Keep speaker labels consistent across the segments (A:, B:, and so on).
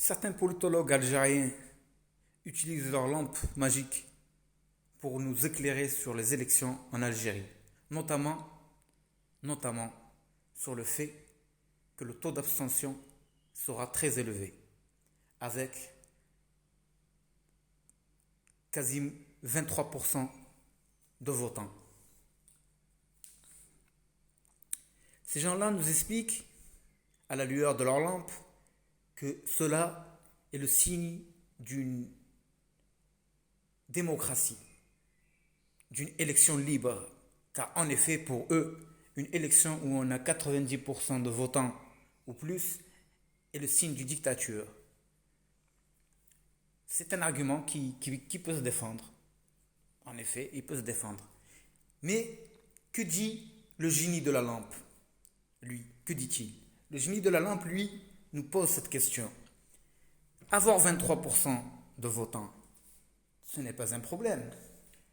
A: Certains politologues algériens utilisent leur lampe magique pour nous éclairer sur les élections en Algérie, notamment, notamment sur le fait que le taux d'abstention sera très élevé, avec quasi 23% de votants. Ces gens-là nous expliquent, à la lueur de leur lampe, que cela est le signe d'une démocratie, d'une élection libre. Car en effet, pour eux, une élection où on a 90% de votants ou plus est le signe d'une dictature. C'est un argument qui peut se défendre. En effet, il peut se défendre. Mais que dit le génie de la lampe, lui? Que dit-il? Le génie de la lampe, lui, nous pose cette question. Avoir 23% de votants, ce n'est pas un problème.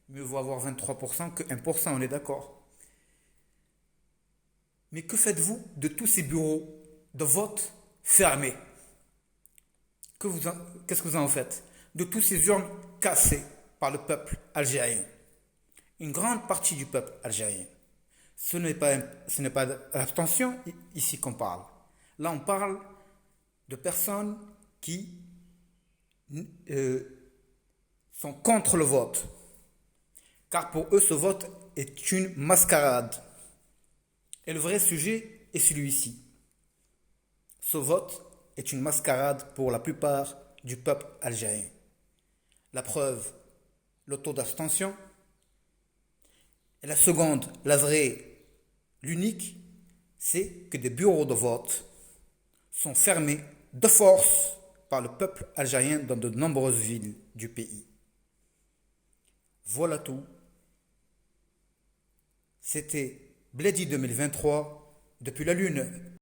A: Mieux vaut avoir 23% que 1%, on est d'accord. Mais que faites-vous de tous ces bureaux de vote fermés? Qu'est-ce que vous en faites? De tous ces urnes cassées par le peuple algérien. Une grande partie du peuple algérien. Ce n'est pas l'abstention ici qu'on parle. Là, on parle de personnes qui sont contre le vote. Car pour eux, ce vote est une mascarade. Et le vrai sujet est celui-ci. Ce vote est une mascarade pour la plupart du peuple algérien. La preuve, le taux d'abstention. Et la seconde, la vraie, l'unique, c'est que des bureaux de vote sont fermés de force par le peuple algérien dans de nombreuses villes du pays. Voilà tout. C'était Bledi 2023 depuis la Lune.